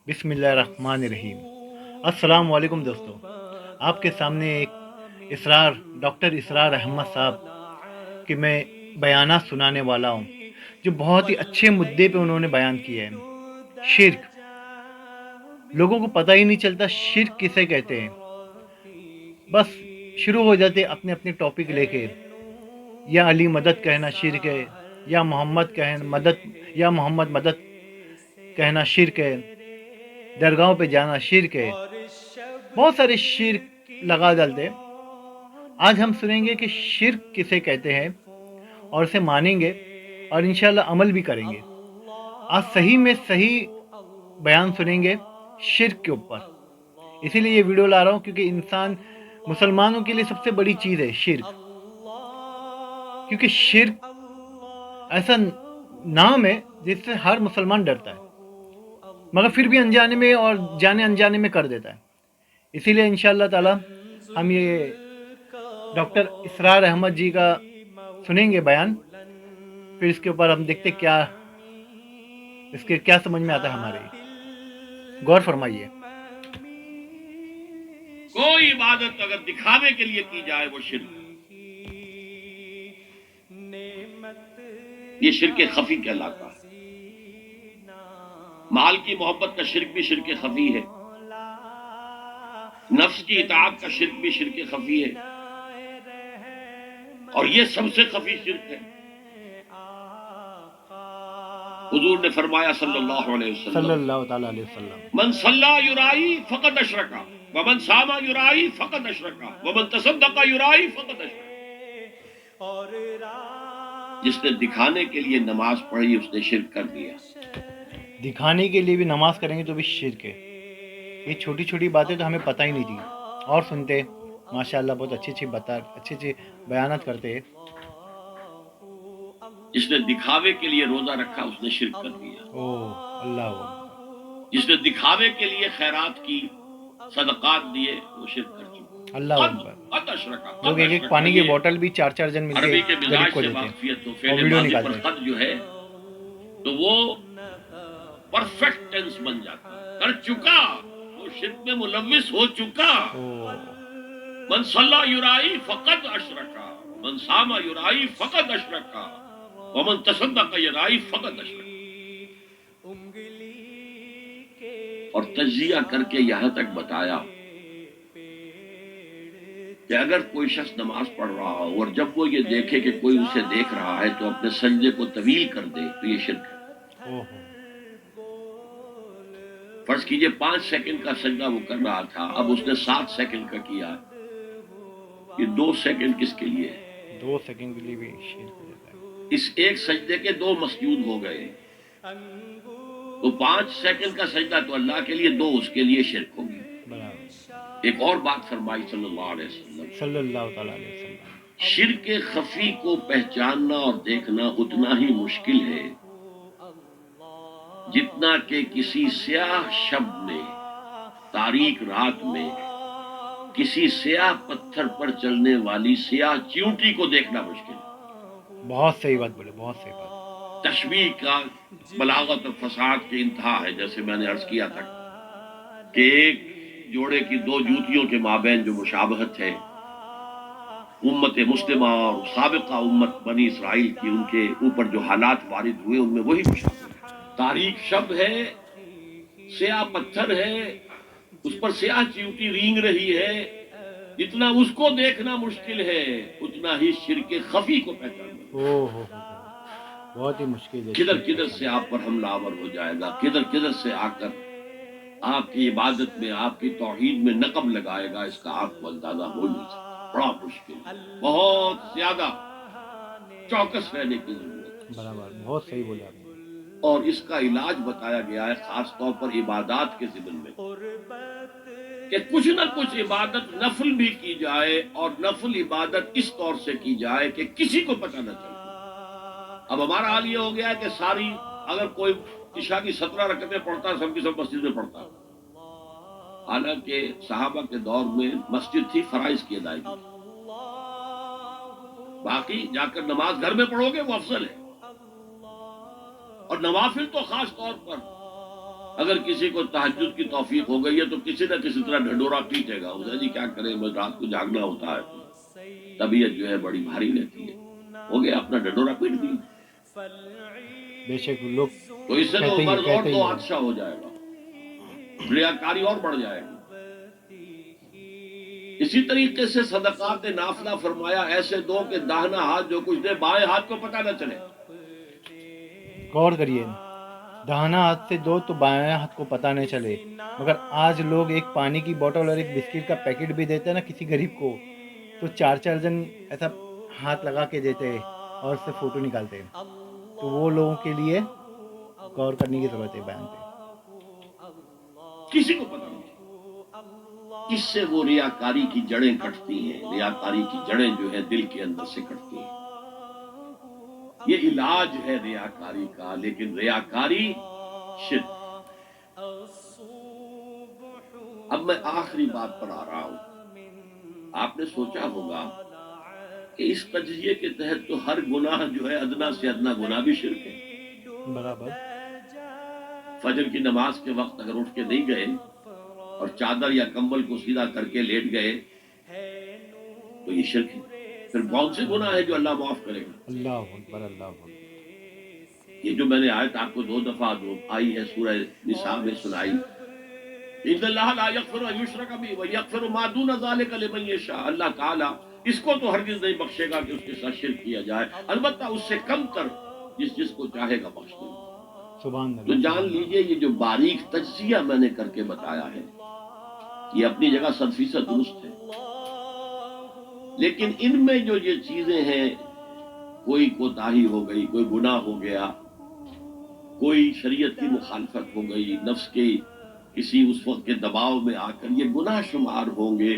بسم اللہ الرحمن الرحیم۔ السلام علیکم دوستو، آپ کے سامنے ایک ڈاکٹر اسرار احمد صاحب کہ میں بیانات سنانے والا ہوں، جو بہت ہی اچھے مدعے پہ انہوں نے بیان کیا ہے۔ شرک، لوگوں کو پتہ ہی نہیں چلتا شرک کسے کہتے ہیں۔ بس شروع ہو جاتے اپنے اپنے ٹاپک لے کے، یا علی مدد کہنا شرک ہے، یا محمد مدد کہنا شرک ہے، درگاہوں پہ جانا شرک ہے، بہت سارے شرک لگا ڈالتے۔ آج ہم سنیں گے کہ شرک کسے کہتے ہیں اور اسے مانیں گے اور انشاءاللہ عمل بھی کریں گے۔ آج صحیح میں صحیح بیان سنیں گے شرک کے اوپر۔ اسی لیے یہ ویڈیو لا رہا ہوں کیونکہ مسلمانوں کے لیے سب سے بڑی چیز ہے شرک، کیونکہ شرک ایسا نام ہے جس سے ہر مسلمان ڈرتا ہے، مگر پھر بھی انجانے میں اور جانے انجانے میں کر دیتا ہے۔ اسی لیے انشاءاللہ تعالی ہم یہ ڈاکٹر اسرار احمد جی کا سنیں گے بیان، پھر اس کے اوپر ہم دیکھتے اس کے کیا سمجھ میں آتا ہے ہمارے۔ غور فرمائیے۔ کوئی عبادت اگر دکھاوے کے لیے کی جائے وہ شرک، یہ شرک خفی کہلاتا ہے۔ مال کی محبت کا شرک بھی شرک خفی ہے، نفس کی اطاعت کا شرک بھی شرک خفی ہے، اور یہ سب سے خفی شرک ہے۔ حضور نے فرمایا صلی اللہ علیہ صلی وسلم، اللہ تعالی علیہ وسلم، من صلی یرائی فقد اشرکا ومن صام یرائی فقد اشرکا ومن تصدق یرائی فقد اشرکا۔ جس نے دکھانے کے لیے نماز پڑھی اس نے شرک کر دیا۔ دکھانے کے لیے بھی نماز کریں گے تو بھی شرک ہے۔ یہ چھوٹی چھوٹی باتیں تو ہمیں پتہ ہی نہیں تھی، اور سنتے ماشاءاللہ بہت اچھے بیانات کرتے ہیں۔ جس نے دکھاوے کے لیے روزہ رکھا اس نے شرک کر دیا۔ او اللہ اکبر، جس نے دکھاوے کے لیے خیرات کی، صدقات دیے، وہ شرک کر چکا۔ اللہ اکبر۔ قد اشرکا، لوگ قد ایک ایک اشرکا، پانی کی یہ بوٹل بھی 4 جن مل کے عربی کے غریب مزاج کو سے دیتے ہیں واقفیت تو اور فعل ویڈیو ماضی پر نکالتے ہیں۔ قد جو ہے تو وہ پرفیکٹ ٹینس بن جاتا ہے، کر چکا، وہ شرک میں ملوث ہو چکا۔ من صلی یرائی فقد اشرکا من صام یرائی فقد اشرکا ومن تصدق یرائی فقد اشرکا۔ اور تجزیہ کر کے یہاں تک بتایا کہ اگر کوئی شخص نماز پڑھ رہا ہو اور جب وہ یہ دیکھے کہ کوئی اسے دیکھ رہا ہے تو اپنے سجدے کو طویل کر دے تو یہ شرک ہے۔ فرض کیجئے 5 سیکنڈ کا سجدہ وہ کر رہا تھا، اب اس نے 7 سیکنڈ کا کیا، یہ 2 سیکنڈ کس کے لیے ہے؟ 2 سیکنڈ کے لیے بھی شرک ہو جاتا ہے۔ اس ایک سجدے کے 2 مسجود ہو گئے، تو 5 سیکنڈ کا سجدہ تو اللہ کے لیے، 2 اس کے لیے شرک ہوگی۔ ایک اور بات فرمائی صلی اللہ علیہ وسلم، صلی اللہ تعالی علیہ وسلم، شرک خفی کو پہچاننا اور دیکھنا اتنا ہی مشکل ہے جتنا کہ کسی سیاہ شب میں، تاریک رات میں، کسی سیاہ پتھر پر چلنے والی سیاہ چیونٹی کو دیکھنا مشکل ہے۔ بہت صحیح بات بولے، بہت صحیح بات۔ تشبیہ کا بلاغت اور فساد کی انتہا ہے، جیسے میں نے عرض کیا تھا کہ ایک جوڑے کی 2 جوتیوں کے مابین جو مشابہت ہے، امت مسلمہ اور سابقہ امت بنی اسرائیل کی، ان کے اوپر جو حالات وارد ہوئے ان میں وہی مشابہت ہے۔ تاریک شب ہے، سیاہ پتھر ہے، اس پر سیاہ چیونٹی رینگ رہی ہے، جتنا اس کو دیکھنا مشکل ہے اتنا ہی شرک خفی کو پہچاننا بہت ہی مشکل ہے۔ کدھر کدھر سے آپ پر حملہ آور ہو جائے گا، کدھر کدھر سے آ کر آپ کی عبادت میں، آپ کی توحید میں نقب لگائے گا، اس کا آپ کو اندازہ ہو نہیں سکتا۔ بڑا مشکل ہے، بہت زیادہ چوکس رہنے کی ضرورت ہے۔ برابر، بہت صحیح بولے آپ نے۔ اور اس کا علاج بتایا گیا ہے خاص طور پر عبادات کے ضمن میں، کہ کچھ نہ کچھ عبادت نفل بھی کی جائے، اور نفل عبادت اس طور سے کی جائے کہ کسی کو پتہ نہ چلے۔ اب ہمارا حال یہ ہو گیا ہے کہ ساری، اگر کوئی عشاء کی 17 رکعتیں پڑھتا ہے، سب کی سب مسجد میں پڑھتا ہے، حالانکہ صحابہ کے دور میں مسجد تھی فرائض کی ادائیگی، باقی جا کر نماز گھر میں پڑھو گے وہ افضل ہے، اور نوافل تو خاص طور پر اگر کسی کو تہجد کی توفیق ہو گئی ہے تو کسی نہ کسی طرح ڈھنڈورا پیٹے گا، جی کیا کریں بس رات کو جاگنا ہوتا ہے، طبیعت جو ہے بڑی بھاری رہتی ہے، ہو گیا اپنا ڈھنڈورا پیٹ دی، بے شک لوگ تو اس سے تو کہتے ہی مرض اور کہتے تو ہی ہیں۔ حادثہ ہو جائے گا، ریاکاری اور بڑھ جائے گی۔ اسی طریقے سے صدقات نافلہ فرمایا ایسے دو کہ داہنا ہاتھ جو کچھ دے بائیں ہاتھ کو پتہ نہ چلے۔ غور کریے، داہنا ہاتھ سے دو تو بایاں ہاتھ کو پتہ نہیں چلے، مگر آج لوگ ایک پانی کی بوتل اور ایک بسکٹ کا پیکٹ بھی دیتے ہیں نا کسی غریب کو، تو چار چار جن ایسا ہاتھ لگا کے دیتے ہیں اور اس سے فوٹو نکالتے ہیں، تو وہ لوگوں کے لیے غور کرنے کی ضرورت ہے بیان پہ۔ کسی کو پتہ نہیں، اس سے وہ ریاکاری کی جڑیں کٹتی ہیں، ریاکاری کی جڑیں جو ہے دل کے اندر سے کٹتی ہیں۔ یہ علاج ہے ریاکاری کا، لیکن ریاکاری شرک۔ اب میں آخری بات پر آ رہا ہوں۔ آپ نے سوچا ہوگا کہ اس تجزیے کے تحت تو ہر گناہ جو ہے ادنا سے ادنا گناہ بھی شرک ہے۔ برابر۔ فجر کی نماز کے وقت اگر اٹھ کے نہیں گئے اور چادر یا کمبل کو سیدھا کر کے لیٹ گئے تو یہ شرک ہے۔ پھر کون سے گناہ ہے جو اللہ معاف کرے گا؟ اللہ اکبر، اللہ اکبر۔ یہ جو میں نے آیت آپ کو 2 دفعہ جو آئی ہے سورہ نساء میں سنائی، ان اللہ لا یغفر ان یشرک بہ ویغفر ما دون ذلک لمن یشاء، اللہ تعالیٰ اس کو تو ہرگز نہیں بخشے گا کہ اس کے ساتھ شرک کیا جائے، البتہ اس سے کم تر جس کو چاہے گا بخش دے گا۔ سبحان تو اللہ۔ جان لیجئے یہ جو باریک تجزیہ میں نے کر کے بتایا ہے یہ اپنی جگہ 100% درست ہے، لیکن ان میں جو یہ چیزیں ہیں، کوئی کوتاہی ہو گئی، کوئی گناہ ہو گیا، کوئی شریعت کی مخالفت ہو گئی، نفس کے کسی اس وقت کے دباؤ میں آ کر یہ گناہ شمار ہوں گے،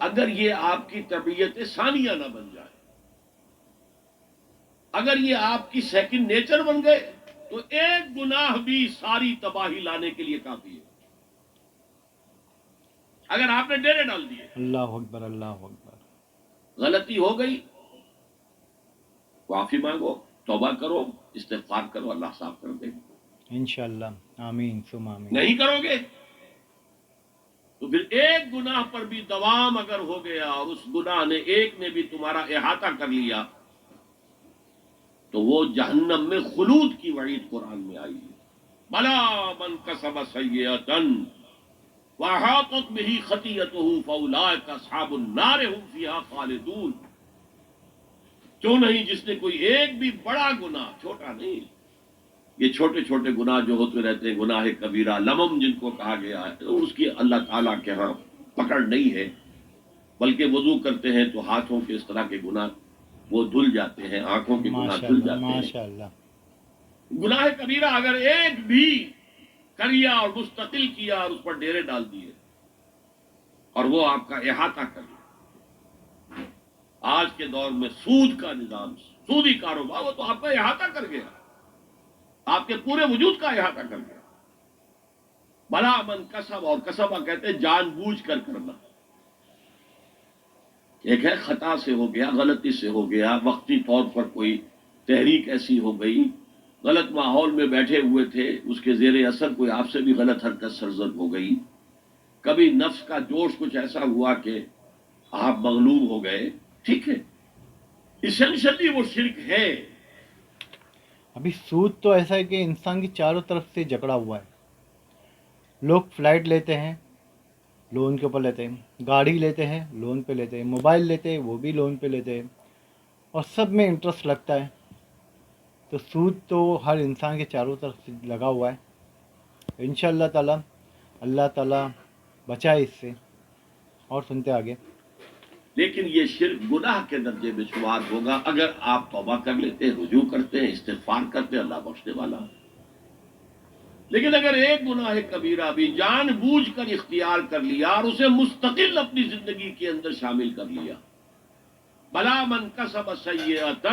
اگر یہ آپ کی طبیعت ثانیہ نہ بن جائے، اگر یہ آپ کی سیکنڈ نیچر بن گئے تو ایک گناہ بھی ساری تباہی لانے کے لیے کافی ہے۔ اگر آپ نے ڈیرے ڈال دیے، اللہ اکبر، اللہ اکبر۔ غلطی ہو گئی، معافی مانگو، توبہ کرو، استغفار کرو، اللہ صاف کر دے گا۔ انشاءاللہ، آمین ثم آمین۔ نہیں کرو گے تو پھر ایک گناہ پر بھی دوام اگر ہو گیا اور اس گناہ نے ایک نے بھی تمہارا احاطہ کر لیا تو وہ جہنم میں خلود کی وعید قرآن میں آئی ہے۔ بلا من کسب سیئۃ واحاطت بہ خطیئتہ فاولئک اصحاب النار هم فیہا خالدون۔ کیوں نہیں جس نے کوئی ایک بھی بڑا گناہ، چھوٹا نہیں، یہ چھوٹے چھوٹے گناہ جو ہوتے رہتے ہیں، گناہ کبیرہ لمم جن کو کہا گیا ہے، تو اس کی اللہ تعالیٰ کے ہاں پکڑ نہیں ہے، بلکہ وضو کرتے ہیں تو ہاتھوں کے اس طرح کے گناہ وہ دھل جاتے ہیں، آنکھوں کے گناہ دھل ماشاءاللہ، جاتے ہیں۔ ماشاءاللہ۔ گناہ کبیرہ اگر ایک بھی کریا اور مستقل کیا اور اس پر ڈیرے ڈال دیے اور وہ آپ کا احاطہ کر لیا، آج کے دور میں سود کا نظام، سودی کاروبار، وہ تو آپ کا احاطہ کر گیا، آپ کے پورے وجود کا احاطہ کر گیا۔ بلا من کسب، اور کسبہ کہتے ہیں جان بوجھ کر کرنا۔ ایک ہے خطا سے ہو گیا، غلطی سے ہو گیا، وقتی طور پر کوئی تحریک ایسی ہو گئی، غلط ماحول میں بیٹھے ہوئے تھے، اس کے زیر اثر کوئی آپ سے بھی غلط حرکت سرزد ہو گئی، کبھی نفس کا جوش کچھ ایسا ہوا کہ آپ مغلوب ہو گئے، ٹھیک ہے، اسینشلی وہ شرک ہے۔ ابھی سود تو ایسا ہے کہ انسان کی چاروں طرف سے جکڑا ہوا ہے۔ لوگ فلائٹ لیتے ہیں، لون کے اوپر لیتے ہیں، گاڑی لیتے ہیں لون پہ لیتے ہیں، موبائل لیتے ہیں وہ بھی لون پہ لیتے ہیں، اور سب میں انٹرسٹ لگتا ہے۔ تو سود تو ہر انسان کے چاروں طرف سے لگا ہوا ہے۔ انشاءاللہ تعالیٰ اللہ تعالیٰ بچائے اس سے۔ اور سنتے آگے۔ لیکن یہ شرک گناہ کے درجے میں شمار ہوگا اگر آپ توبہ کر لیتے ہیں، رجوع کرتے ہیں، استغفار کرتے ہیں، اللہ بخشنے والا۔ لیکن اگر ایک گناہ کبیرہ بھی جان بوجھ کر اختیار کر لیا اور اسے مستقل اپنی زندگی کے اندر شامل کر لیا، بلا من کسب سیئۃ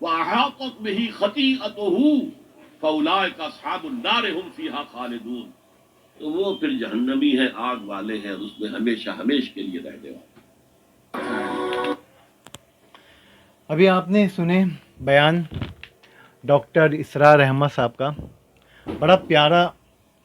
واحاطت بہ خطیئتہ فاولئک اصحاب النار هم فیہا خالدون، تو وہ پھر جہنمی ہیں، آگ والے ہیں، اس میں ہمیشہ ہمیش کے لیے رہنے والے۔ ابھی آپ نے سنے بیان ڈاکٹر اسرار احمد صاحب کا، بڑا پیارا